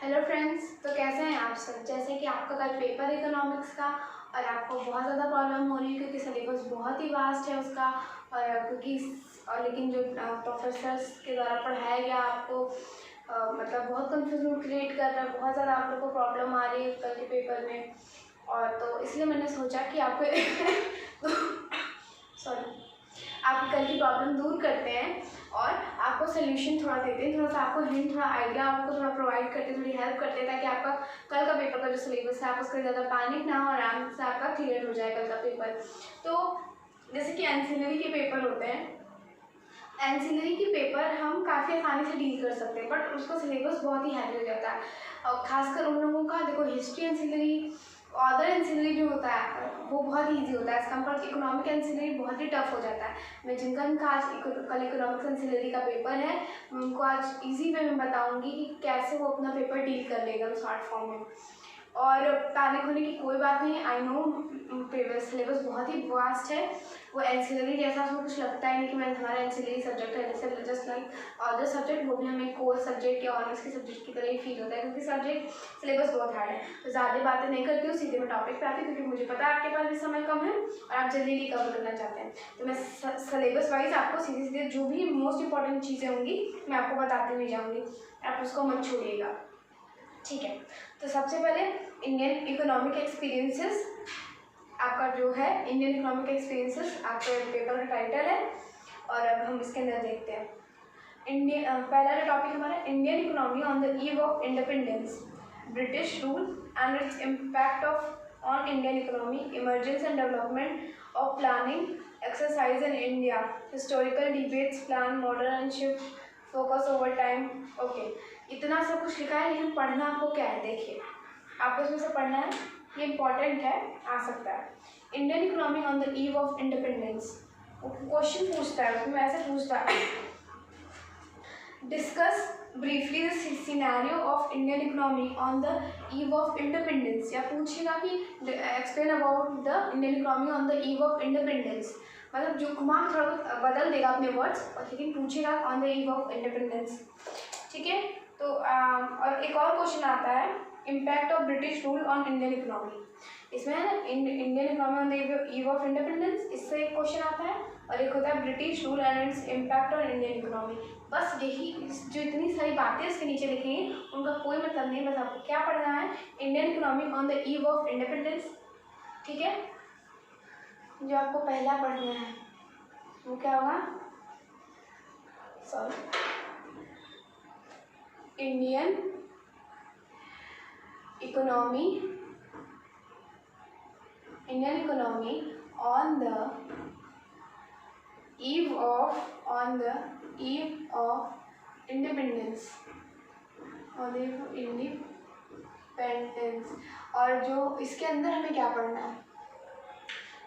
Hello friends, तो कैसे हैं आप सब। जैसे कि आपका कल पेपर इकोनॉमिक्स का और आपको बहुत ज़्यादा प्रॉब्लम हो रही है क्योंकि सिलेबस बहुत ही वास्ट है उसका। और क्योंकि लेकिन जो प्रोफेसर्स के द्वारा पढ़ाया गया आपको मतलब बहुत कंफ्यूजन क्रिएट कर रहा है, बहुत ज़्यादा आप लोग को प्रॉब्लम आ रही है कल के पेपर में। और तो इसलिए मैंने सोचा कि आपको सॉरी आपकी कल की प्रॉब्लम दूर करते हैं और आपको सोल्यूशन थोड़ा देते हैं, थोड़ा सा आपको हिंट, थोड़ा आइडिया आपको थोड़ा प्रोवाइड करते हैं, थोड़ी हेल्प करते हैं ताकि आपका कल का पेपर का जो सिलेबस है आप उसका ज़्यादा पैनिक ना हो, आराम से आपका क्लियर हो जाए कल का पेपर। तो जैसे कि एंसिलरी के पेपर होते हैं, एंसिलरी के पेपर हम काफ़ी आसानी से डील कर सकते हैं बट उसका सिलेबस बहुत ही हैवी हो जाता है। और खासकर उन लोगों का देखो हिस्ट्री एंसिलरी, अदर एंसिलरी जो होता है वो बहुत ही ईजी होता है एज कम्पेयर इकोनॉमिक एंसिलरी बहुत ही टफ हो जाता है। मैं जिनका आज कल इकोनॉमिक्स एंसिलरी का पेपर है मैं उनको आज इजी वे में बताऊंगी कि कैसे वो अपना पेपर डील कर लेगा शॉर्ट फॉर्म में। और पैनिक होने की कोई बात नहीं। आई नो सिलेबस बहुत ही वास्ट है, वो एंसिलरी जैसा उसमें कुछ लगता ही नहीं कि मैं हमारा एंसिलरी सब्जेक्ट है, जैसे जस्ट लाइक अदर सब्जेक्ट वो भी हमें कोर सब्जेक्ट या ऑनर्स के सब्जेक्ट की तरह ही फील होता है क्योंकि सब्जेक्ट सिलेबस बहुत हार्ड है। तो ज़्यादा बातें नहीं करती हूँ, सीधे मैं टॉपिक पे आती हूँ क्योंकि मुझे पता है आपके पास भी समय कम है और आप जल्दी कवर करना चाहते हैं। तो मैं सिलेबस वाइज आपको सीधे सीधे जो भी मोस्ट इंपॉर्टेंट चीज़ें होंगी मैं आपको बताती हुई जाऊँगी, आप उसको मत छोड़िएगा, ठीक है। तो सबसे पहले इंडियन इकोनॉमिक एक्सपीरियंसेस आपका जो है, इंडियन इकोनॉमिक एक्सपीरियंसेस आपके पेपर का टाइटल है और अब हम इसके अंदर देखते हैं। पहला जो टॉपिक हमारा Indian economy on the eve of independence, British rule and its impact of on Indian economy, emergence and development of planning exercise in India, historical debates, plan model and shift, focus over time. Okay, इतना सब कुछ लिखा है लेकिन पढ़ना आपको क्या है, देखिए आपको इसमें से पढ़ना है, ये इंपॉर्टेंट है, आ सकता है। Indian economy on the eve of independence, question पूछता है उसमें ऐसे पूछता है, discuss briefly the scenario of Indian economy on the eve of independence, या पूछेगा कि explain about the Indian economy on the eve of independence, मतलब जो घुमा थोड़ा बहुत बदल देगा अपने वर्ड्स लेकिन पूछेगा on the eve of independence, ठीक है। तो और एक और क्वेश्चन आता है impact of British rule on Indian economy, इसमें है ना Indian economy on the eve of independence, इससे एक क्वेश्चन आता है और एक होता है British rule and its impact on Indian economy. बस यही जो इतनी सारी बातें इसके नीचे लिखी हैं उनका कोई मतलब नहीं, बस आपको क्या पढ़ना है, Indian economy on the eve of independence, ठीक है। जो आपको पहला पढ़ना है वो क्या होगा, sorry, Indian economy on the eve of independence, और जो इसके अंदर हमें क्या पढ़ना है,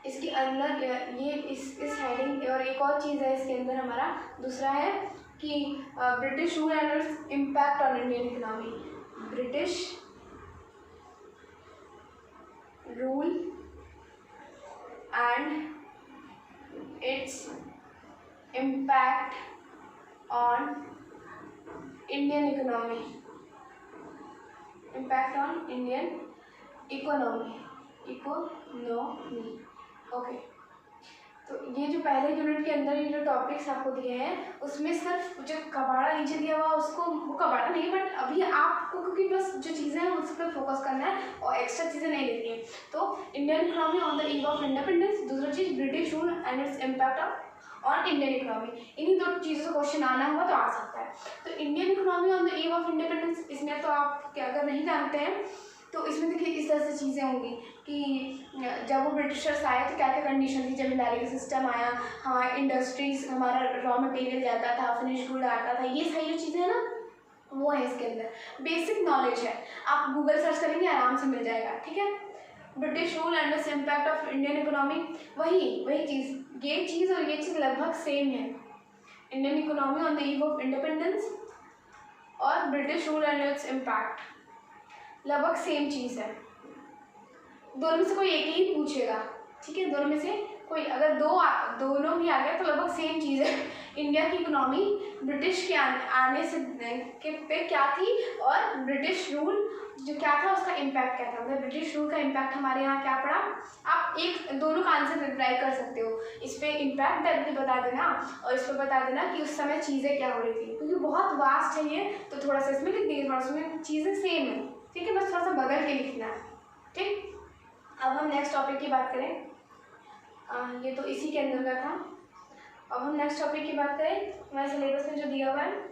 इसके अंदर ये इस हेडिंग और एक और चीज़ है इसके अंदर हमारा दूसरा है कि British rule and its impact on Indian economy, British rule and its impact on Indian economy, okay. तो ये जो पहले यूनिट के अंदर ये जो टॉपिक्स आपको दिए हैं उसमें सिर्फ जो कबाड़ा नीचे दिया हुआ उसको, वो कबाड़ा नहीं बट अभी आपको क्योंकि बस जो चीज़ें हैं उस पर फोकस करना है और एक्स्ट्रा चीज़ें नहीं लिखनी है। तो Indian economy on the eve of independence, दूसरा चीज़ British rule and its impact on Indian economy, इन्हीं दो चीज़ों से क्वेश्चन आना हुआ तो आ सकता है। तो Indian economy on the eve of independence, इसमें तो आप क्या अगर नहीं जानते हैं तो इसमें देखिए इस तरह से चीज़ें होंगी कि जब वो ब्रिटिशर्स आए तो क्या क्या कंडीशन थी, जमींदारी का सिस्टम आया, हमारा इंडस्ट्रीज, हमारा रॉ मटेरियल जाता था, फिनिश गुड आता था, ये सारी जो चीज़ें हैं ना वो है इसके अंदर, बेसिक नॉलेज है, आप गूगल सर्च करेंगे आराम से मिल जाएगा, ठीक है। British rule and its impact of Indian economy, वही चीज़, ये चीज़ और ये चीज़ लगभग सेम है, Indian economy on the eve of independence और British rule and its impact लगभग सेम चीज़ है, दोनों में से कोई एक ही पूछेगा, ठीक है, दोनों में से कोई अगर दोनों भी आ गए तो लगभग सेम चीज़ है। इंडिया की इकोनॉमी ब्रिटिश के आने से के पे क्या थी, और ब्रिटिश रूल जो क्या था उसका इम्पैक्ट क्या था, मतलब ब्रिटिश रूल का इम्पैक्ट हमारे यहाँ क्या पड़ा। आप दोनों का आंसर रिप्लाई कर सकते हो। इस पर इम्पैक्ट डायरेक्टली बता देना और इस पर बता देना कि उस समय चीज़ें क्या हो रही थी, क्योंकि बहुत वास्ट है ये, तो थोड़ा सा इसमें लिख दीजिए, थोड़ा उसमें चीज़ें सेम है, ठीक है, बस थोड़ा सा बदल के लिखना है, ठीक। अब हम नेक्स्ट टॉपिक की बात करें, ये तो इसी के अंदर का था। अब हम नेक्स्ट टॉपिक की बात करें, हमारे सिलेबस में जो दिया हुआ है,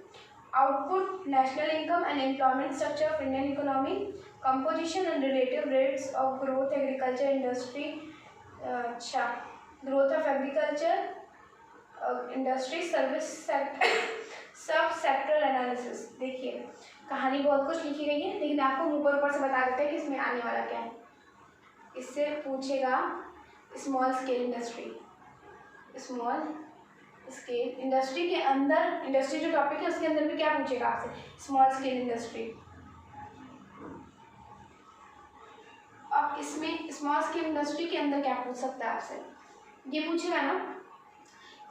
output, national income and employment structure of Indian economy, composition and relative rates of growth agriculture industry, अच्छा, growth of agriculture industry service सब सेक्टर एनालिसिस। देखिए कहानी बहुत कुछ लिखी गई है, लेकिन आपको ऊपर से बता देते हैं कि इसमें आने वाला क्या है। इससे पूछेगा small scale industry, small scale industry के अंदर, इंडस्ट्री जो टॉपिक है उसके अंदर भी क्या पूछेगा आपसे, स्मॉल स्केल इंडस्ट्री। अब इसमें स्मॉल स्केल इंडस्ट्री के अंदर क्या पूछ सकता है आपसे, ये पूछेगा ना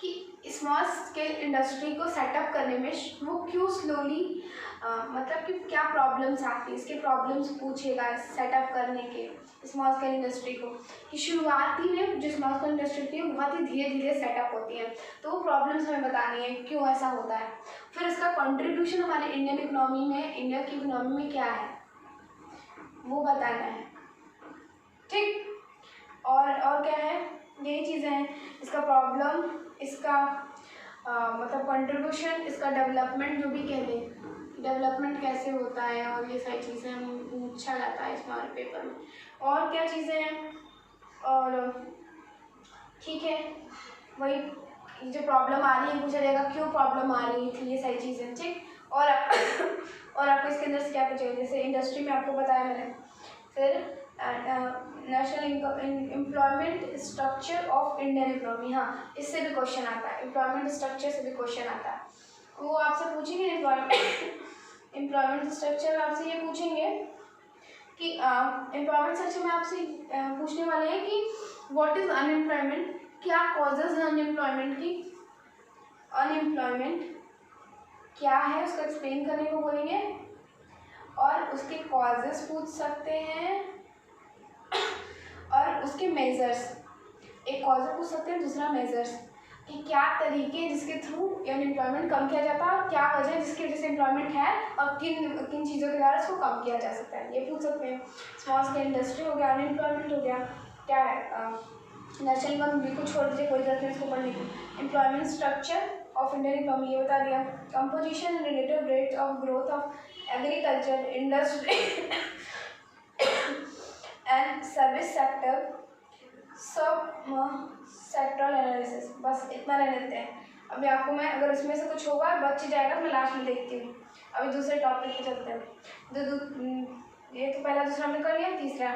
कि स्मॉल स्केल इंडस्ट्री को सेटअप करने में वो क्यों स्लोली, मतलब कि क्या प्रॉब्लम्स आती है, इसके प्रॉब्लम्स पूछेगा सेटअप करने के स्मॉल स्केल इंडस्ट्री को, कि शुरुआती में जो स्मॉल स्केल इंडस्ट्री होती है बहुत ही धीरे धीरे सेटअप होती है, तो वो प्रॉब्लम्स हमें बतानी है क्यों ऐसा होता है। फिर इसका कंट्रीब्यूशन हमारे इंडियन इकोनॉमी में, इंडिया की इकोनॉमी में क्या है वो बताना है, ठीक। और क्या है, यही चीज़ें हैं, इसका प्रॉब्लम, इसका मतलब कंट्रीब्यूशन, इसका डेवलपमेंट जो भी कह दें, डेवलपमेंट कैसे होता है, और ये सारी चीज़ें हम पूछा जाता है इस हमारे पेपर में। और क्या चीज़ें हैं, और ठीक है वही जो प्रॉब्लम आ रही है पूछा जाएगा क्यों प्रॉब्लम आ रही थी, ये सारी चीज़ें, ठीक। और आपको इसके अंदर से क्या पूछेगा, जैसे इंडस्ट्री में आपको बताया मैंने, फिर national income employment structure of Indian economy, हाँ इससे भी क्वेश्चन आता है, एम्प्लॉयमेंट स्ट्रक्चर से भी क्वेश्चन आता है, वो आपसे पूछेंगे एम्प्लॉयमेंट स्ट्रक्चर आपसे ये पूछेंगे कि एम्प्लॉयमेंट स्ट्रक्चर में आपसे पूछने वाले हैं कि व्हाट इज अनएम्प्लॉयमेंट, क्या कॉजेज है अनएम्प्लॉयमेंट की, अनएम्प्लॉयमेंट क्या है उसका एक्सप्लेन करने को बोलेंगे, और उसके कॉजेज पूछ सकते हैं और उसके मेजर्स, एक कॉज पूछ सकते हैं, दूसरा मेजर्स, कि क्या तरीके जिसके थ्रू अनएम्प्लॉयमेंट कम किया जाता है, और क्या वजह जिसकी वजह से एम्प्लॉयमेंट है, और किन चीज़ों के द्वारा इसको कम किया जा सकता है, ये पूछ सकते हैं। स्मॉल स्केल इंडस्ट्री हो गया, अनएम्प्लॉयमेंट हो गया, क्या है नेशनल इनकम बिल्कुल छोड़ दीजिए, कोई जरूरत नहीं इसको पढ़ने की, employment structure of Indian economy ये बता दिया, composition and relative rate of growth of agriculture industry and service sector सब सेक्टरल एनालिसिस, बस इतना रहने देते हैं। अभी आपको मैं अगर इसमें से कुछ होगा बच जाएगा तो मैं लास्ट में देखती हूँ। अभी दूसरे टॉपिक पे चलते हैं। ये तो पहला दूसरा हमने कर लिया। तीसरा,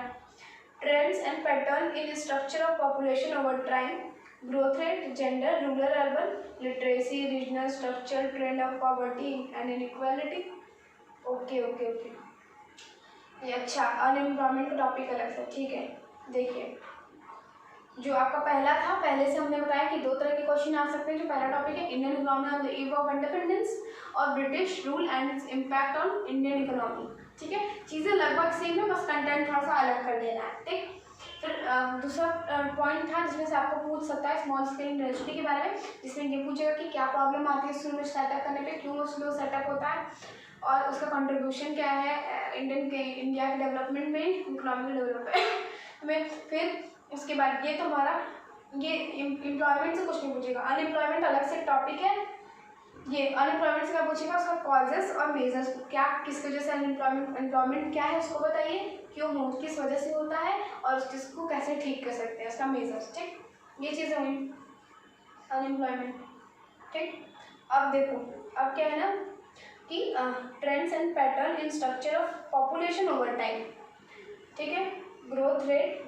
trends and pattern in structure of population over time, growth rate, gender, rural urban, literacy, regional structure, trend of poverty and inequality. Okay okay okay, ये अच्छा अनएम्प्लॉयमेंट का टॉपिक अलग से, ठीक है। देखिए जो आपका पहला था, पहले से हमने बताया कि दो तरह के क्वेश्चन आ सकते हैं। जो पहला टॉपिक है Indian economy on the eve of independence और British rule and its impact on Indian economy, ठीक है। चीज़ें लगभग सेम है, बस कंटेंट थोड़ा सा अलग कर देना है, ठीक। फिर दूसरा पॉइंट था जिसमें से आपको पूछ सकता है स्मॉल स्केल इंडस्ट्री के बारे में, जिसमें ये पूछेगा कि क्या प्रॉब्लम आती है शुरू में सेटअप करने पे, क्यों स्लो सेटअप होता है, और उसका कंट्रीब्यूशन क्या है इंडिया के डेवलपमेंट में, इकोनॉमिक डेवलपमेंट में। फिर उसके बाद ये तो हमारा ये एम्प्लॉयमेंट से कुछ नहीं पूछेगा, अनएम्प्लॉयमेंट अलग से टॉपिक है। ये अनएम्प्लॉयमेंट से क्या पूछेगा, उसका कॉजेस और मेजर्स, क्या किस वजह से एम्प्लॉयमेंट क्या है उसको बताइए, क्यों हो, किस वजह से होता है, और इसको कैसे ठीक कर सकते हैं, उसका मेजर्स, ठीक। ये चीज़ें हुई अनएम्प्लॉयमेंट, ठीक। अब देखो अब क्या है ना कि trends and pattern in structure of population over time, ठीक है। ग्रोथ रेट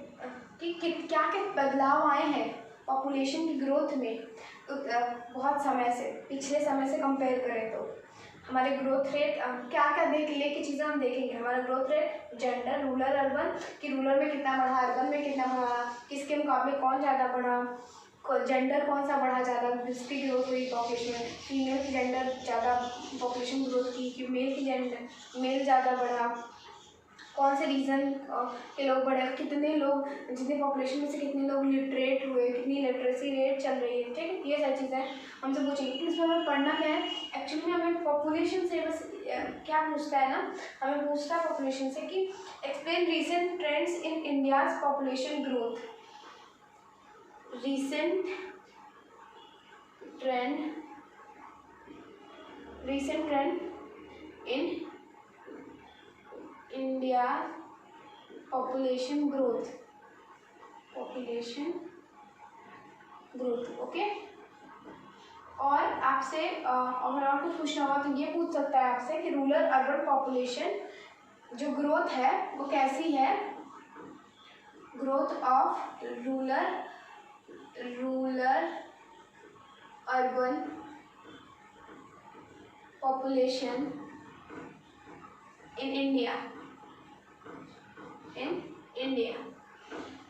कि क्या क्या बदलाव आए हैं पॉपुलेशन की ग्रोथ में बहुत समय से, पिछले समय से कंपेयर करें तो, हमारे ग्रोथ रेट क्या क्या लेके चीज़ें हम देखेंगे। हमारा growth rate gender, rural, urban, कि रूरल में कितना बढ़ा, अर्बन में कितना बढ़ा, किसके मुकाबले कौन ज़्यादा बढ़ा, जेंडर कौन सा बढ़ा ज़्यादा, जिसकी ग्रोथ हुई पॉपुलेशन में, फीमेल की जेंडर ज़्यादा पॉपुलेशन ग्रोथ की कि मेल की जेंडर मेल ज़्यादा बढ़ा, कौन से रीज़न के लोग बढ़े, कितने लोग, जितनी पॉपुलेशन में से कितने लोग लिटरेट हुए, कितनी लिटरेसी रेट चल रही है, ठीक है। ये सारी चीज़ें हमसे पूछेंगे कि इसमें हमें पढ़ना क्या है। एक्चुअली में हमें पॉपुलेशन से बस क्या पूछता है ना, हमें पूछता है पॉपुलेशन से कि explain recent trends in India's population growth. Recent trend in India population growth, okay. और आपसे और कुछ पूछना होगा तो ये पूछ सकता है आपसे कि रूरल अर्बन पॉपुलेशन जो ग्रोथ है वो कैसी है, growth of rural urban population in India.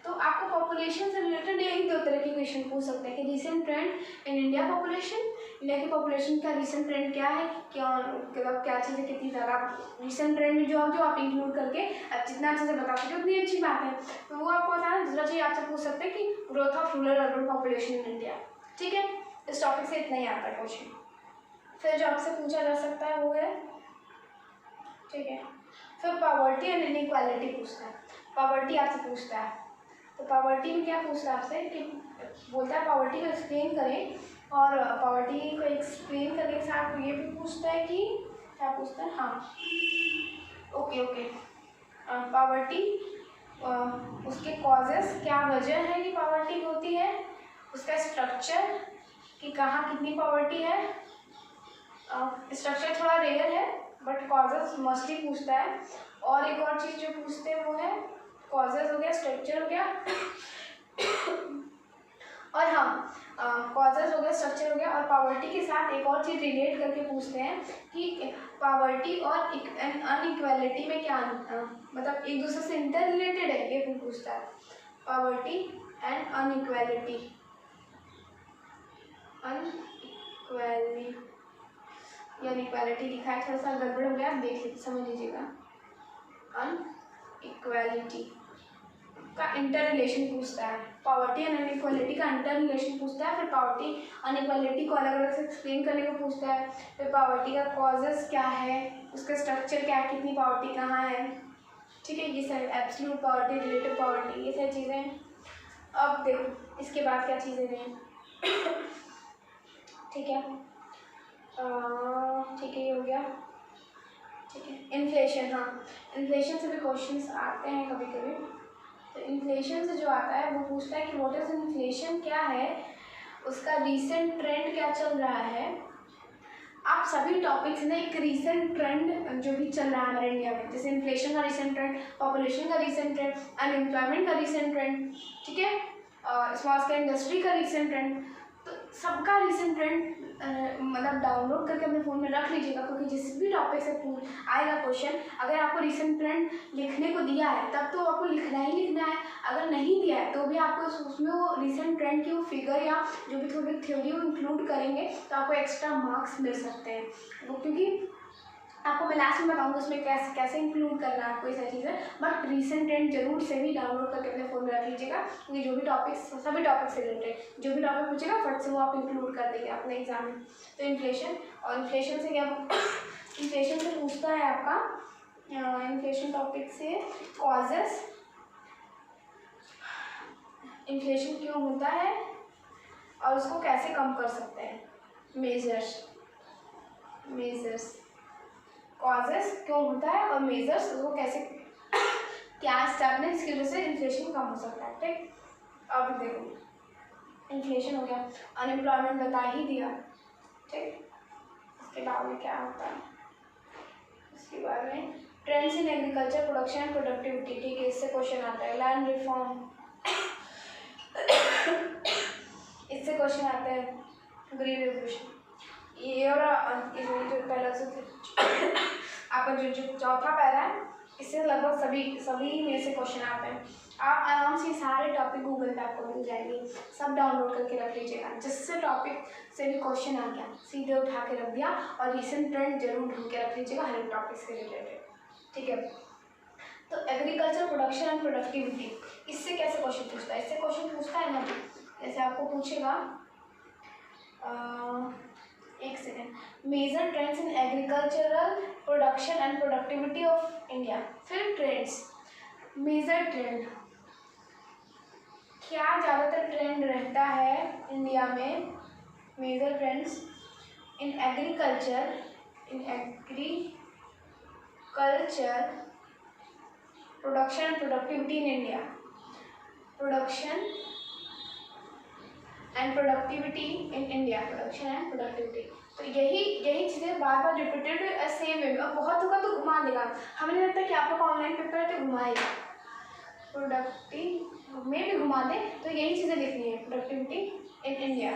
तो आपको पॉपुलेशन से रिलेटेड यही दो तरह के क्वेश्चन पूछ सकते हैं कि recent trend in India population, India की पॉपुलेशन का रिसेंट ट्रेंड क्या है, क्या मतलब क्या चीज़ें कितनी ज़्यादा रिसेंट ट्रेंड में जो आप इंक्लूड करके अब जितना अच्छे से बता सके उतनी अच्छी बात है। तो वो आपको बताना। दूसरा चीज़ आपसे पूछ सकते हैं कि growth of rural urban population in India, ठीक है। इस टॉपिक से इतना ही आता है क्वेश्चन। फिर जो आपसे पूछा जा सकता है वो है, ठीक है, फिर पॉवर्टी एंड इनइक्वालिटी पूछता है। पॉवर्टी आपसे पूछता है, तो पॉवर्टी में क्या पूछता है आपसे कि बोलता है पॉवर्टी को एक्सप्लेन करें, और पॉवर्टी को एक्सप्लेन करने के साथ ये भी पूछता है कि क्या पूछता है, हाँ ओके पॉवर्टी उसके कॉजेस, क्या वजह है कि पॉवर्टी होती है, उसका स्ट्रक्चर कि कहाँ कितनी पॉवर्टी है। स्ट्रक्चर थोड़ा रेयर है बट कॉजेस मोस्टली पूछता है। और एक और चीज़ जो पूछते हैं वो है कॉजेस हो गया, स्ट्रक्चर हो गया और हाँ कॉजेस हो गया, स्ट्रक्चर हो गया, और पॉवर्टी के साथ एक और चीज़ रिलेट करके पूछते हैं कि पॉवर्टी और अनइक्वालिटी में क्या मतलब एक दूसरे से इंटर रिलेटेड है, ये भी पूछता है। पॉवर्टी एंड अनइक्वालिटी लिखा है, थोड़ा सा गड़बड़ हो गया, आप देख लीजिए, समझ लीजिएगा। अनइक्वालिटी का इंटर रिलेशन पूछता है, पॉवर्टी एंड अनइक्वालिटी का इंटर रिलेशन पूछता है, फिर पॉवर्टी अनइक्वालिटी को अलग अलग से एक्सप्लेन करने को पूछता है, फिर पॉवर्टी का कॉजेस क्या है, उसका स्ट्रक्चर क्या है, कितनी पॉवर्टी कहाँ है, ठीक है, ये सारी एब्सोल्यूट पॉवर्टी, रिलेटिव पॉवर्टी, ये सारी चीज़ें। अब देखो इसके बाद क्या चीज़ें हैं ठीक है, ये हो गया, ठीक है। इन्फ्लेशन, हाँ इन्फ्लेशन से भी क्वेश्चंस आते हैं कभी कभी। तो इन्फ्लेशन से जो आता है वो पूछता है कि व्हाट इज इन्फ्लेशन, क्या है उसका रीसेंट ट्रेंड, क्या चल रहा है। आप सभी टॉपिक्स में एक रीसेंट ट्रेंड जो भी चल रहा है हमारे इंडिया में, जैसे इन्फ्लेशन का रीसेंट ट्रेंड, पॉपुलेशन का रीसेंट ट्रेंड, अनएम्प्लॉयमेंट का रीसेंट ट्रेंड, ठीक है, स्मॉल स्केल इंडस्ट्री का रीसेंट ट्रेंड, तो सबका रीसेंट ट्रेंड मतलब डाउनलोड करके अपने फ़ोन में रख लीजिएगा, क्योंकि जिस भी टॉपिक से आएगा क्वेश्चन, अगर आपको रीसेंट ट्रेंड लिखने को दिया है तब तो आपको लिखना ही लिखना है, अगर नहीं दिया है तो भी आपको उसमें वो रीसेंट ट्रेंड की वो फिगर या जो भी थोड़ी थ्योरी वो इंक्लूड करेंगे तो आपको एक्स्ट्रा मार्क्स मिल सकते हैं वो, क्योंकि आपको मैं लास्ट में बताऊंगा उसमें कैसे कैसे इंक्लूड करना है आपको ये सारी चीज़ें। बट रीसेंट ट्रेंड जरूर से भी डाउनलोड करके अपने फ़ोन में रख लीजिएगा, क्योंकि जो भी टॉपिक्स, सभी टॉपिक से रिलेटेड जो भी टॉपिक पूछेगा फट से वो आप इंक्लूड कर देंगे अपने एग्जाम में। तो इन्फ्लेशन, और इन्फ्लेशन से क्या इन्फ्लेशन से पूछता है आपका इन्फ्लेशन टॉपिक से कॉजेस, इन्फ्लेशन क्यों होता है और उसको कैसे कम कर सकते हैं, मेजर्स कॉजेस क्यों होता है और मेजर्स उसको कैसे, क्या स्टेप है जिसकी वजह से इन्फ्लेशन कम हो सकता है, ठीक। अब देखो इन्फ्लेशन हो गया, अनएम्प्लॉयमेंट बता ही दिया, ठीक। इसके बाद में क्या होता है, इसके बाद में trends in agriculture production and productivity, ठीक है, इससे क्वेश्चन आता है। लैंड रिफॉर्म इससे क्वेश्चन आते हैं। ग्रीन रेवोल्यूशन, ये और ये जो पहला से आपका जो चौथा पैरा है, इससे लगभग सभी में से क्वेश्चन आते हैं। आप आराम से सारे टॉपिक गूगल पे आपको मिल जाएंगे, सब डाउनलोड करके रख लीजिएगा। जिससे टॉपिक से भी क्वेश्चन आ गया सीधे उठा के रख दिया, और रिसेंट ट्रेंड जरूर ढूंढ के रख लीजिएगा हर एक टॉपिक से रिलेटेड, ठीक है। तो एग्रीकल्चर प्रोडक्शन एंड प्रोडक्टिविटी, इससे कैसे क्वेश्चन पूछता है? इससे क्वेश्चन पूछता है ना, जैसे आपको पूछेगा एक second, major trends in agricultural production and productivity of India. फिर ट्रेंड्स, मेजर ट्रेंड, क्या ज़्यादातर ट्रेंड रहता है इंडिया में? Major trends in agriculture production and productivity in India, production and productivity in India, production and productivity. तो यही चीज़ें बार बार repeated same way में, और बहुत होगा तो घुमा देगा। हमें नहीं लगता कि आप लोग का ऑनलाइन पेपर है तो घुमाएगा, प्रोडक्टिव में भी घुमा दे, तो यही चीज़ें लिखनी है, प्रोडक्टिविटी इन इंडिया,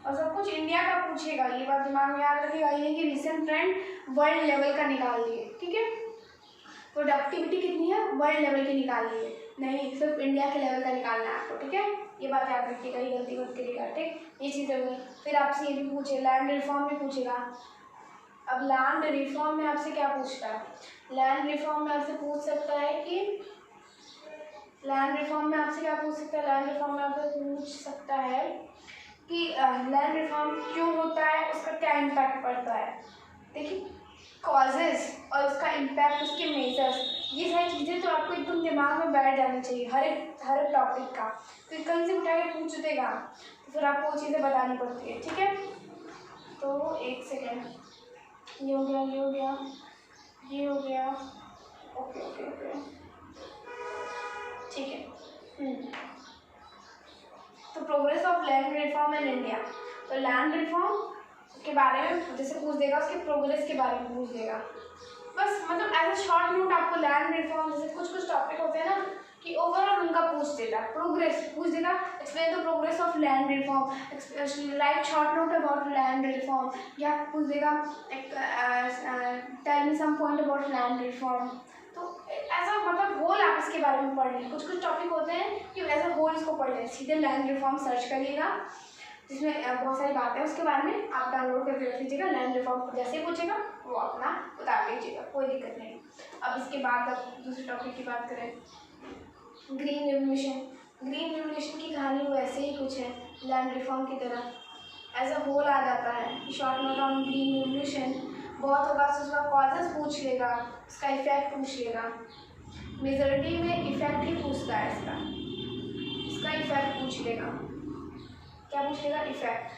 और सब कुछ इंडिया का पूछेगा। ये बात दिमाग में याद रखिएगा, ये कि रिसेंट ट्रेंड वर्ल्ड लेवल का निकाल लिए, ठीक है। प्रोडक्टिविटी कितनी है? वर्ल्ड लेवल की निकाल लिए, नहीं सिर्फ इंडिया के लेवल का निकालना है आपको, ठीक है। ये बात याद रखिएगा, ये गलती मत करिएगा, ठीक। ये चीज़ होगी। फिर आपसे ये भी पूछे, लैंड रिफॉर्म भी पूछेगा। अब लैंड रिफॉर्म में आपसे क्या पूछता है? लैंड रिफॉर्म में आपसे पूछ सकता है कि लैंड रिफॉर्म में आपसे क्या पूछ सकता है? लैंड रिफॉर्म में आपसे पूछ सकता है कि लैंड रिफॉर्म क्यों होता है, उसका क्या इम्पैक्ट पड़ता है। देखिए कॉजेज़ और उसका इम्पैक्ट, उसके मेजर्स, ये सारी चीज़ें तो आपको एकदम दिमाग में बैठ जानी चाहिए हर एक टॉपिक का। फिर कहीं से उठा के पूछ देगा तो फिर आपको वो चीज़ें बतानी पड़ती है, ठीक है। तो एक सेकेंड, ये हो गया, ये हो गया, ये हो गया, ओके ओके ओके, ठीक है। तो progress of land reform in India, तो लैंड रिफॉर्म के बारे में जैसे पूछ देगा, उसके प्रोग्रेस के बारे में पूछ देगा, बस मतलब एज अ शॉर्ट नोट आपको लैंड रिफॉर्म, जैसे कुछ टॉपिक होते हैं ना कि ओवरऑल उनका पूछ देगा, प्रोग्रेस पूछ देगा, explain the progress of land reform, write short note about land reform, या पूछ देगा tell me some point about land reform. तो ऐसा मतलब होल आप इसके बारे में पढ़ लें। कुछ टॉपिक होते हैं कि एज अ होल इसको पढ़ लें, सीधे लैंड रिफॉर्म सर्च करिएगा, जिसमें बहुत सारी बातें हैं, उसके बारे में आप डाउनलोड करके रख लीजिएगा। लैंड रिफॉर्म जैसे ही पूछेगा वो अपना उतार लीजिएगा, कोई दिक्कत नहीं। अब इसके बाद अब दूसरे टॉपिक की बात करें, ग्रीन रेवोल्यूशन। ग्रीन रेवोल्यूशन की कहानी वैसे ही कुछ है लैंड रिफॉर्म की तरह, एज अ होल आ जाता है। Short note on green revolution, बहुत होगा तो उसका कॉजेस पूछ लेगा, उसका इफेक्ट पूछ लेगा। मेजॉरिटी में इफेक्ट ही पूछता है इसका इफेक्ट पूछ लेगा। क्या पूछ लेगा? इफेक्ट।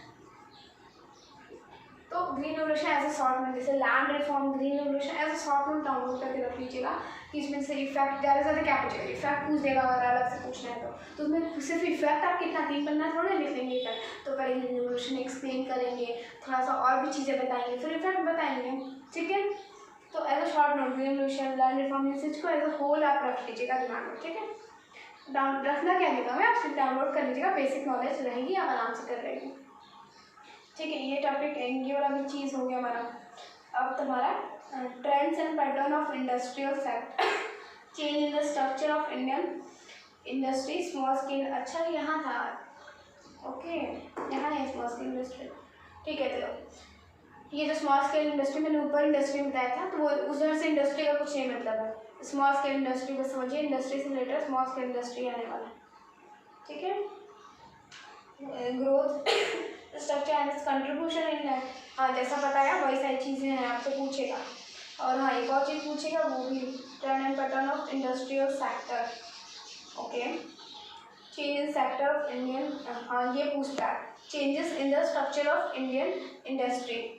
तो green revolution as a short note, जैसे land reform, green revolution as a short note download करके रख लीजिएगा कि इसमें से इफेक्ट ज़्यादा क्या पूछेगा, इफेक्ट पूछ देगा अगर अलग से पूछना है तो उसमें सिर्फ इफेक्ट आप कितना 3 पन्ना थोड़ा लिख लेंगे इफेक्ट, तो पहले ग्रीन रेवोल्यूशन एक्सप्लेन करेंगे, थोड़ा सा और भी चीज़ें बताएंगे, फिर इफेक्ट बताएंगे, ठीक है। तो as a short note green revolution, land reform, इस को एज अ होल आप रख लीजिएगा दिमाग में, ठीक है। रखना क्या देगा मैं, आप सिर्फ डाउनलोड कर लीजिएगा, बेसिक नॉलेज रहेगी, आप आराम से कर रहेंगे, ठीक है। ये टॉपिक ये वाला भी चीज़ हो गया हमारा। अब तुम्हारा trends and pattern of industrial sector, change in the structure of Indian industry, small scale, अच्छा यहाँ था, ओके यहाँ है स्मॉल स्केल इंडस्ट्री, ठीक है। तो ये जो स्मॉल स्केल इंडस्ट्री मैंने ऊपर इंडस्ट्री बताया था, तो वो उधर से इंडस्ट्री का कुछ नहीं मतलब है। स्मॉल स्केल इंडस्ट्री बस समझिए, इंडस्ट्री से रिलेटेड स्मॉल स्केल इंडस्ट्री आने वाला है, ठीक है। Growth structure and it's contribution in, हाँ जैसा बताया वही सारी चीज़ें हैं, आपसे पूछेगा। और हाँ एक और चीज़ पूछेगा, वो भी trend and pattern of industrial sector, okay. Change in sector of Indian, हाँ ये पूछता है, changes in the structure of Indian industry,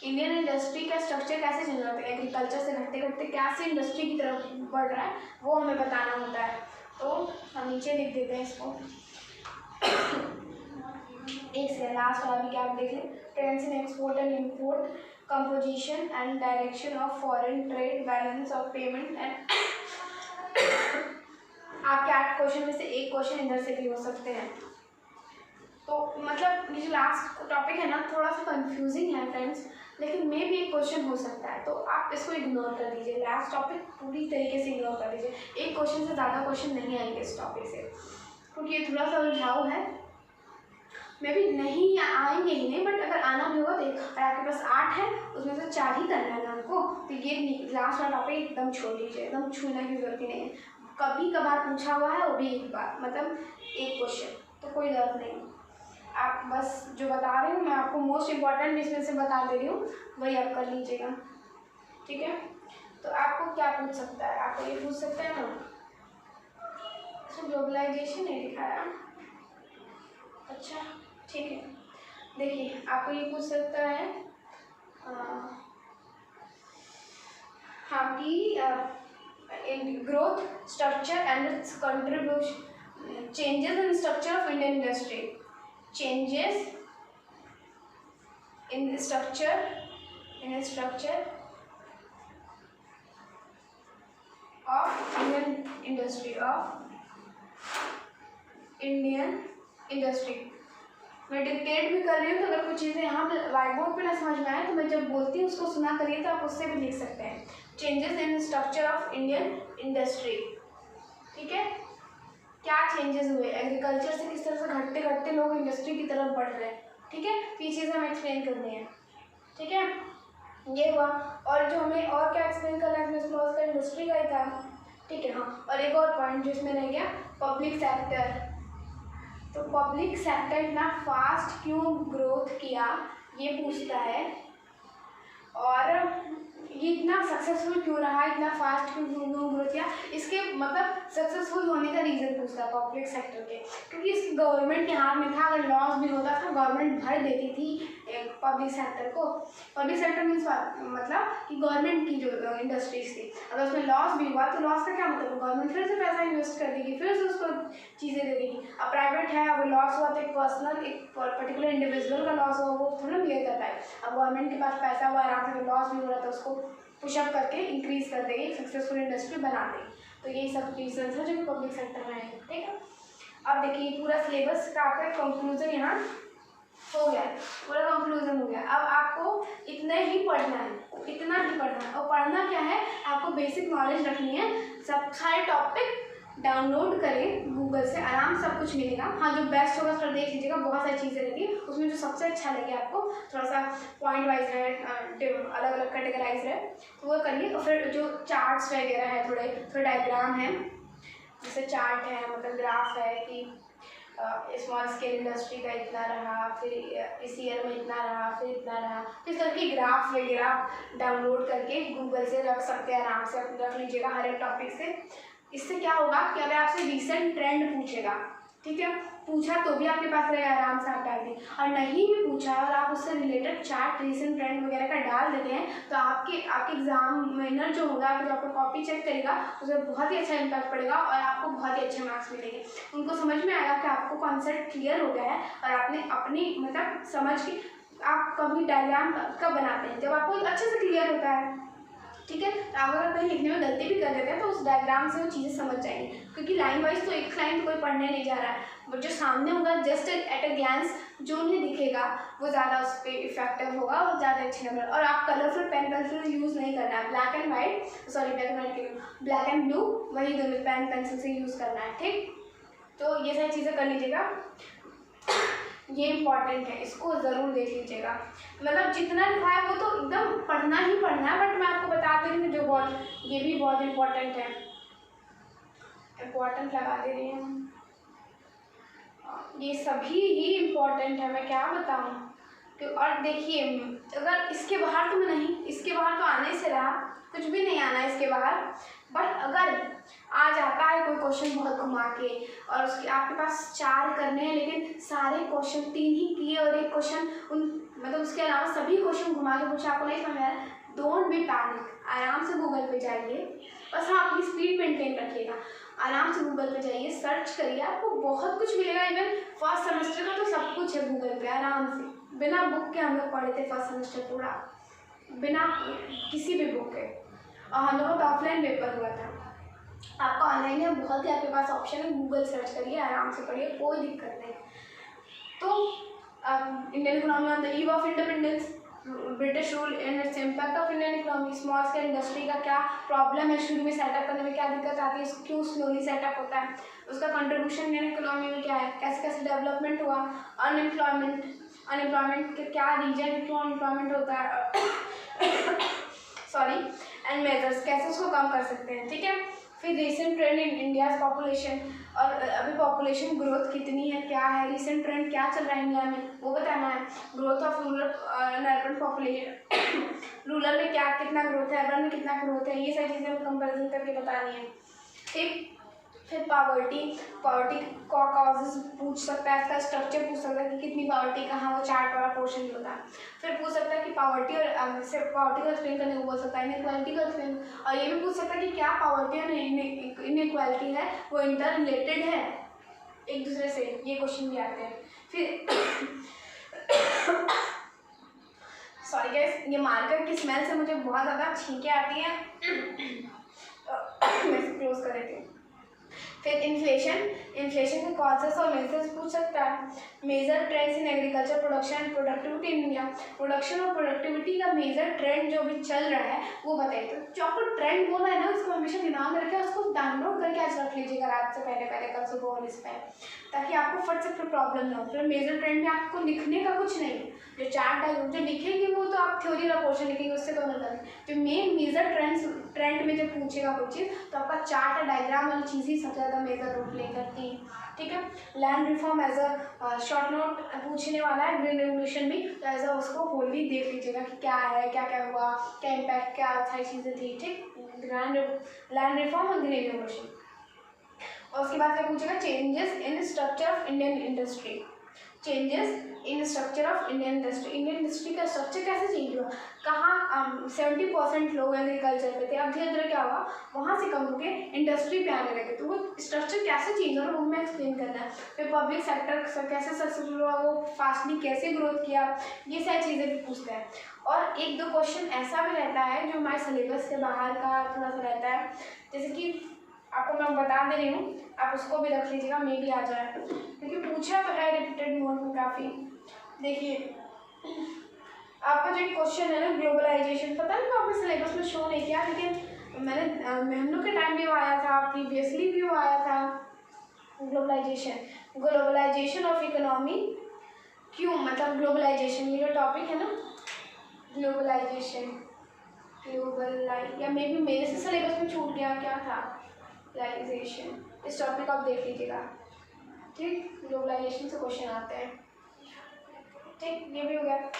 Indian industry का स्ट्रक्चर कैसे चेंज होता है, एग्रीकल्चर से घटते घटते कैसे इंडस्ट्री की तरफ बढ़ रहा है, वो हमें बताना होता है। तो हम नीचे लिख देते हैं इसको एक से लास्ट वाला भी क्या आप देख लें, trends in export and import, composition and direction of foreign trade, balance of payment and आपके 8 क्वेश्चन में से एक क्वेश्चन इधर से भी हो सकते हैं, तो मतलब ये जो लास्ट टॉपिक है ना थोड़ा सा कंफ्यूजिंग है फ्रेंड्स, लेकिन मे भी एक क्वेश्चन हो सकता है, तो आप इसको इग्नोर कर दीजिए। लास्ट टॉपिक पूरी तरीके से इग्नोर कर दीजिए, एक क्वेश्चन से ज़्यादा क्वेश्चन नहीं आएंगे इस टॉपिक से, क्योंकि ये थोड़ा सा उलझाऊ है। मे भी नहीं आएंगे ही नहीं, बट अगर आना भी होगा तो और आपके पास 8 है उसमें से 4 ही करना है ना आपको, तो ये लास्ट वाला टॉपिक एकदम छोड़ लीजिए, एकदम छूने की जरूरत ही नहीं है। कभी कभार पूछा हुआ है वो भी एक बार, मतलब एक क्वेश्चन, तो कोई जरूरत नहीं। आप बस जो बता रही हूँ मैं आपको मोस्ट इम्पॉर्टेंट इसमें से बता दे रही हूँ, वही आप कर लीजिएगा, ठीक है। तो आपको क्या पूछ सकता है, आपको ये पूछ सकते हैं ना, ग्लोबलाइजेशन नहीं दिखाया, अच्छा ठीक है। देखिए आपको ये पूछ सकता है हाँ कि in growth structure and it's contribution, changes in structure of Indian industry, changes in the structure of Indian industry मैं डिक्टेट भी कर रही हूँ, तो अगर कुछ चीज़ें यहाँ व्हाइट बोर्ड पे ना समझ में आए तो मैं जब बोलती हूँ उसको सुना करिए, तो आप उससे भी लिख सकते हैं। Changes in structure of Indian industry, ठीक है, क्या चेंजेस हुए, एग्रीकल्चर से किस तरह से घटते घटते लोग इंडस्ट्री की तरफ बढ़ रहे हैं, ठीक है, तो ये चीज़ हमें एक्सप्लेन करनी है, ठीक है, ये हुआ। और जो हमें और क्या एक्सप्लेन करना है, इसमें स्मॉल स्केल इंडस्ट्री का ही था, ठीक है। हाँ, और एक और पॉइंट जो इसमें रह गया, पब्लिक सेक्टर। तो पब्लिक सेक्टर इतना फास्ट क्यों ग्रोथ किया ये पूछता है, और ये इतना सक्सेसफुल क्यों रहा, इतना फास्ट क्यों ग्रोथ किया, इसके मतलब सक्सेसफुल होने का रीज़न पूछता है पब्लिक सेक्टर के, क्योंकि इसकी गवर्नमेंट के हाथ में था, अगर लॉस भी होता था गवर्नमेंट भर देती थी पब्लिक सेक्टर को। पब्लिक सेक्टर मीन्स मतलब कि गवर्नमेंट की जो इंडस्ट्रीज थी, अगर उसमें लॉस भी हुआ तो लॉस का क्या मतलब, गवर्नमेंट फिर से पैसा इन्वेस्ट कर देगी, फिर से उसको चीज़ें दे देगी। अब प्राइवेट है, अब लॉस हुआ तो एक पर्सनल, एक पर्टिकुलर इंडिविजुअल का लॉस हुआ वो थोड़ा क्लियर करता है। अब गवर्नमेंट के पास पैसा हुआ, आराम से लॉस भी हो रहा था उसको पुशअप करके इंक्रीज कर देगी, सक्सेसफुल इंडस्ट्री बना देगी। तो यही सब रीजन है जो पब्लिक सेक्टर में है, ठीक है। अब देखिए पूरा सिलेबस का आपका कंक्लूजन यहाँ हो गया, पूरा कंक्लूजन हो गया। अब आपको इतना ही पढ़ना है, इतना ही पढ़ना है, और पढ़ना क्या है, आपको बेसिक नॉलेज रखनी है। सब सारे टॉपिक डाउनलोड करें गूगल से, आराम से सब कुछ मिलेगा। हाँ, जो बेस्ट होगा थोड़ा देख लीजिएगा, बहुत सारी चीज़ें रहेंगी उसमें, जो सबसे अच्छा लगे आपको, थोड़ा सा पॉइंट वाइज है, अलग अलग कैटेगराइज है, तो वो करिए। और फिर जो चार्ट्स वगैरह है, थोड़े डायग्राम है, जैसे चार्ट है, मतलब ग्राफ है कि स्मॉल स्केल इंडस्ट्री का इतना रहा, फिर इस ईयर में इतना रहा, फिर इतना रहा, तो इस तरह की ग्राफ वगैरह डाउनलोड करके गूगल से रख सकते हैं, आराम से अपने रख लीजिएगा हर एक टॉपिक से। इससे क्या होगा कि अगर आपसे रिसेंट ट्रेंड पूछेगा, ठीक है, पूछा तो भी आपके पास रहेगा, आराम से आप डाल दें, और नहीं भी पूछा और आप उससे रिलेटेड चार्ट रिसेंट ट्रेंड वगैरह का डाल देते हैं, तो आपके एग्जामिनर जो होगा, जो आपको कॉपी चेक करेगा, उसमें बहुत ही अच्छा इम्पैक्ट पड़ेगा और आपको बहुत ही अच्छे मार्क्स मिलेंगे। उनको समझ में आएगा कि आपको कॉन्सेप्ट क्लियर हो गया है, और आपने अपनी मतलब समझ के आप कभी डायग्राम कब बनाते हैं, जब आपको अच्छे से क्लियर होता है, ठीक है। आप अगर कहीं लिखने में गलती भी कर देते हैं तो उस डायग्राम से वो चीज़ें समझ जाएंगी, क्योंकि लाइन वाइज तो एक लाइन कोई पढ़ने नहीं जा रहा है, बट जो सामने होगा जस्ट एट अ ग्लैंस जो उन्हें दिखेगा वो ज़्यादा उस पर इफेक्टिव होगा और ज़्यादा अच्छे नंबर। और आप कलरफुल पेन पेंसिल यूज़ नहीं करना है, black and white, sorry black and white के लिए ब्लैक एंड ब्लू, वही दोनों पेन पेंसिल से यूज़ करना है, ठीक। तो ये सारी चीज़ें कर लीजिएगा, ये इम्पॉर्टेंट है, इसको ज़रूर देख लीजिएगा। मतलब जितना लिखा है वो तो एकदम पढ़ना ही पढ़ना है, बट मैं आपको बता दे रही हूँ जो बहुत, ये भी बहुत इम्पोर्टेंट है, इम्पोर्टेंट लगा दे रही हूँ, ये सभी ही इम्पोर्टेंट है, मैं क्या बताऊँ। और देखिए अगर इसके बाहर तो मैं नहीं, इसके बाहर तो आने से रहा, कुछ भी नहीं आना है इसके बाहर, बट अगर आ जाता है कोई क्वेश्चन बहुत घुमा के, और उसके आपके पास 4 करने हैं, लेकिन सारे क्वेश्चन 3 ही किए और एक क्वेश्चन मतलब उसके अलावा सभी क्वेश्चन घुमा के पूछा, आपको नहीं समझ आ रहा, डोंट बी पैनिक, आराम से गूगल पे जाइए, बस हाँ अपनी स्पीड मेंटेन रखिएगा, आराम से गूगल पे जाइए, सर्च करिए, आपको बहुत कुछ मिलेगा। इवन फर्स्ट सेमेस्टर का तो सब कुछ है गूगल पे, आराम से बिना बुक के हम लोग पढ़े थे फर्स्ट सेमेस्टर पूरा, बिना किसी भी बुक के, और हम लोगों का ऑफलाइन पेपर हुआ था। आपका ऑनलाइन है, बहुत ही आपके पास ऑप्शन है, गूगल सर्च करिए, आराम से पढ़िए, कोई दिक्कत नहीं। तो Indian economy on the eve of independence, British rule and its impact of Indian economy, small scale industry का क्या प्रॉब्लम है, शुरू में सेटअप करने में क्या दिक्कत आती है, क्यों स्लोली सेटअप होता है, उसका कंट्रीब्यूशन इंडियन इकोनॉमी में क्या है, कैसे कैसे डेवलपमेंट हुआ, अनएम्प्लॉयमेंट के क्या रीजन है, क्यों अनएम्प्लॉयमेंट होता है सॉरी, एंड मेजर्स कैसे उसको कम कर सकते हैं, ठीक है। फिर recent trend in India's population, और अभी पॉपुलेशन ग्रोथ कितनी है, क्या है, रिसेंट ट्रेंड क्या चल रहा है इंडिया में वो बताना है, growth of rural and urban population, rural में क्या कितना ग्रोथ है, अर्बन में कितना ग्रोथ है, ये सारी चीज़ें हमें कंपेरिजन करके बतानी है, ठीक। फिर पावर्टी का कॉजेज पूछ सकता है, इसका स्ट्रक्चर पूछ सकता है कि कितनी पावर्टी कहाँ, वो चार्ट वाला पोर्शन भी होता है। फिर पूछ सकता है कि पावर्टी और पावर्टी को एक्सप्लेन करने को बोल सकता है, इनइक्वालिटी को एक्सप्लेन, और ये भी पूछ सकता है कि क्या पावर्टी और इनइक्वालिटी है वो इंटर रिलेटेड है एक दूसरे से, ये क्वेश्चन भी आते हैं। फिर सॉरी गाइस, ये मार्कर की स्मेल से मुझे बहुत ज़्यादा छींकें आती हैं मैं इसे क्लोज कर देती हूँ। फिर इन्फ्लेशन के कॉजेस और मेजर्स पूछ सकता है, major trends in agriculture production and productivity in India, production और प्रोडक्टिविटी का मेजर ट्रेंड जो भी चल रहा है वो बताइए। तो जो आपको ट्रेंड बोलना है ना, उसको हमेशा दिमाग में रखें, उसको डाउनलोड करके आज रख लीजिएगा रात से पहले कल सुबह और इस पर, ताकि आपको फट से फिर प्रॉब्लम ना हो। फिर मेजर ट्रेंड में आपको लिखने का कुछ नहीं है, जो चार्ट डायग्राम जो लिखेंगे वो तो आप थ्योरी का पोर्शन लिखेंगे, उससे तो अलग है। तो मेन मेजर ट्रेंड में जब पूछेगा कोई चीज़ तो आपका चार्ट डायग्राम वाली चीज़ ही सबसे ज़्यादा मेजर रोल प्ले करती है, ठीक है। Land reform as a short note पूछने वाला है, ग्रीन रेवोल्यूशन भी, तो एज अ उसको होल भी देख लीजिएगा कि क्या है, क्या क्या हुआ, क्या इम्पैक्ट, क्या सारी चीज़ें थी, ठीक। लैंड रिफॉर्म और ग्रीन रेवोल्यूशन, और उसके बाद क्या पूछेगा, changes in structure of Indian industry, changes in structure of Indian industry, Indian industry का स्ट्रक्चर कैसे चेंज हुआ, कहाँ 70% लोग एग्रीकल्चर पे थे, अब धीरे धीरे क्या हुआ, वहाँ से कम होकर इंडस्ट्री पे आने लगे, तो वो स्ट्रक्चर कैसे चेंज हो रहा है वो हमें एक्सप्लेन करना है। फिर पब्लिक सेक्टर कैसे सक्सेसफुल हुआ, वो फास्टली कैसे ग्रोथ किया, ये सारी चीज़ें भी पूछते हैं। और एक दो क्वेश्चन ऐसा भी रहता है जो हमारे सिलेबस के बाहर का थोड़ा सा रहता है, जैसे कि आपको मैं बता दे रही हूँ, आप उसको भी रख लीजिएगा, मे भी आ जाए, क्योंकि पूछा तो है रिपीटेड मोड में काफ़ी। देखिए आपका जो क्वेश्चन है ना, ग्लोबलाइजेशन, पता नहीं तो आपने सिलेबस में शो नहीं किया, लेकिन मैंने हम लोग के टाइम भी वो आया था, प्रीवियसली भी वो आया था। ग्लोबलाइजेशन ऑफ इकोनॉमी, क्यों मतलब ग्लोबलाइजेशन, ये जो टॉपिक है ना ग्लोबलाइजेशन, या मे बी मेरे से सिलेबस में छूट गया, क्या था ग्लोबलाइजेशन, इस टॉपिक आप देख लीजिएगा, ठीक। ग्लोबलाइजेशन से क्वेश्चन आते हैं, ठीक। ये भी हो गया।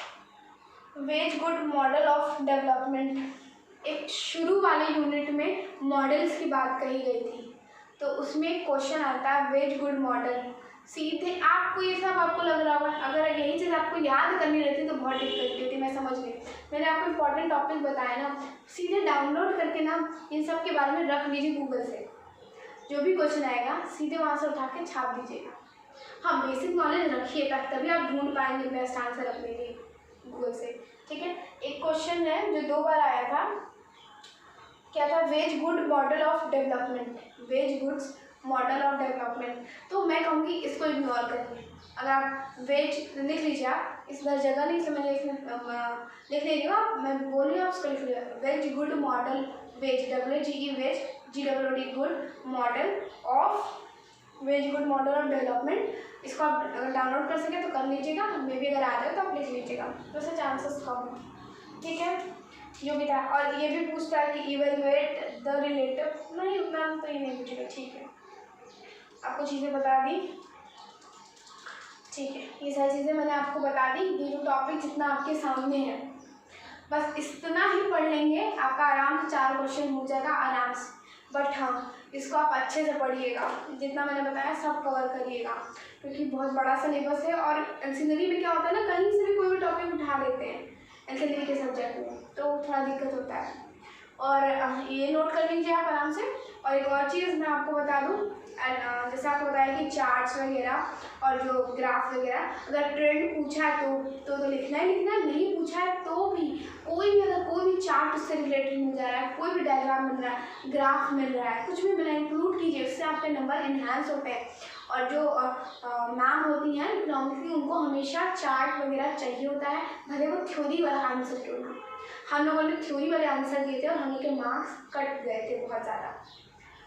Wage good model of development, एक शुरू वाले यूनिट में मॉडल्स की बात कही गई थी, तो उसमें एक क्वेश्चन आता है वेज गुड मॉडल, सीधे आपको ये सब आपको लग रहा होगा, अगर यही चीज़ आपको याद करनी रहती तो बहुत डिफिकल्टी होती, मैं समझ गई। मैंने आपको इंपॉर्टेंट टॉपिक बताया ना, सीधे डाउनलोड करके ना इन सब के बारे में रख लीजिए गूगल से, जो भी क्वेश्चन आएगा सीधे वहाँ से उठा के छाप दीजिएगा। हाँ, बेसिक नॉलेज रखिए तभी आप ढूंढ पाएंगे बेस्ट आंसर अपने लिए गूगल से, ठीक है। एक क्वेश्चन है जो 2 बार आया था, क्या था, wage good model of development, wage goods model of development, तो मैं कहूँगी इसको इग्नोर करिए। अगर आप वेज लिख लीजिए, आप इस बार जगह नहीं से मैं लिख लीजिएगा, मैं बोल रही हूँ आप उसको लिख लीजिएगा, wage good model, wage WGE wage GWD good model of, wage good model of development, इसको आप अगर डाउनलोड कर सके तो कर लीजिएगा, मे भी अगर आ जाए तो आप लिख लीजिएगा, तो उससे चांसेस कम, ठीक है। जो भी था, और ये भी पूछता है कि इवेलुएट द रिलेटिव, नहीं मैम तो ये नहीं पूछेगा, ठीक है। आपको चीज़ें बता दी, ठीक है, ये सारी चीज़ें मैंने आपको बता दी, ये जो टॉपिक जितना आपके सामने है बस इतना ही पढ़ लेंगे, आपका आराम से 4 क्वेश्चन हो जाएगा आराम से। बट हाँ, इसको आप अच्छे से पढ़िएगा, जितना मैंने बताया सब कवर करिएगा, क्योंकि बहुत बड़ा सिलेबस है। और एलसीनरी में क्या होता है ना, कहीं से भी कोई भी टॉपिक उठा लेते हैं एलसीनरी के सब्जेक्ट में, तो थोड़ा दिक्कत होता है। और ये नोट कर लीजिए आप आराम से। और एक और चीज़ मैं आपको बता दूँ, जैसे आपको बताया कि चार्ट्स वगैरह और जो ग्राफ वगैरह, अगर ट्रेंड पूछा है तो लिखना ही लिखना है, नहीं पूछा है तो भी कोई भी अगर कोई भी चार्ट उससे रिलेटेड मिल जा रहा है, कोई भी डायग्राम मिल रहा है, ग्राफ मिल रहा है, कुछ भी मिला है, इंक्लूड कीजिए, उससे आपके नंबर इन्हांस होते हैं। और जो मैम होती हैं इकोनॉमिक्स की, उनको हमेशा चार्ट वगैरह चाहिए होता है, भले वो थ्योरी वाला आंसर क्यों ना। हम लोगों ने थ्योरी वाले आंसर दिए थे और हम लोग के मार्क्स कट गए थे बहुत ज़्यादा,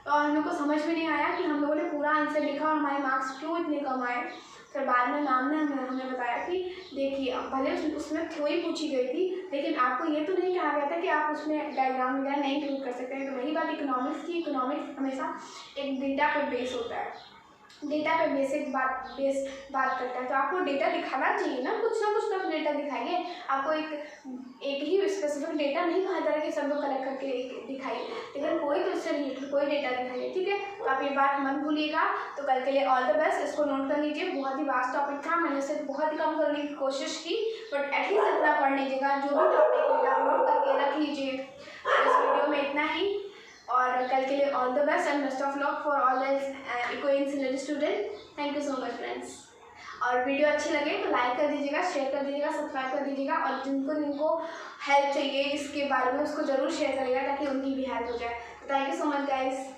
और हम लोग को समझ में नहीं आया कि हम लोगों ने पूरा आंसर लिखा और हमारे मार्क्स क्यों इतने कम आए। फिर बाद में मैम ने हमें बताया कि देखिए भले उसमें थ्योरी पूछी गई थी, लेकिन आपको ये तो नहीं कहा गया था कि आप उसमें डायग्राम वगैरह नहीं इंक्लूड कर सकते हैं। तो वही बात इकोनॉमिक्स की, इकोनॉमिक्स हमेशा एक डेटा पर बेस होता है, डेटा पे बेसिक बात करता है। तो आपको डेटा दिखाना चाहिए ना कुछ तो डेटा दिखाइए। आपको एक ही स्पेसिफिक डेटा नहीं कहा जा रहा कि सब लोग कलेक्ट करके दिखाइए, लेकिन कोई तो इससे रिलेटेड कोई डेटा दिखाइए, ठीक है। तो आप ये बात मत भूलिएगा। तो कल के लिए ऑल द बेस्ट, इसको नोट कर लीजिए। बहुत ही वास्ट टॉपिक था, मैंने इसे बहुत ही कम करने की कोशिश की, बट एटलीस्ट इतना पढ़ लीजिएगा। जो भी टॉपिक है डाउनलोड करके रख लीजिए। तो इस वीडियो में इतना ही, और कल के लिए all the best and best of luck for all the eco engineering student. Thank you so much friends. और वीडियो अच्छी लगे तो लाइक कर दीजिएगा, शेयर कर दीजिएगा, सब्सक्राइब कर दीजिएगा, और जिनको हेल्प चाहिए इसके बारे में उसको ज़रूर शेयर करिएगा ताकि उनकी भी हेल्प हो जाए। तो thank you so much guys.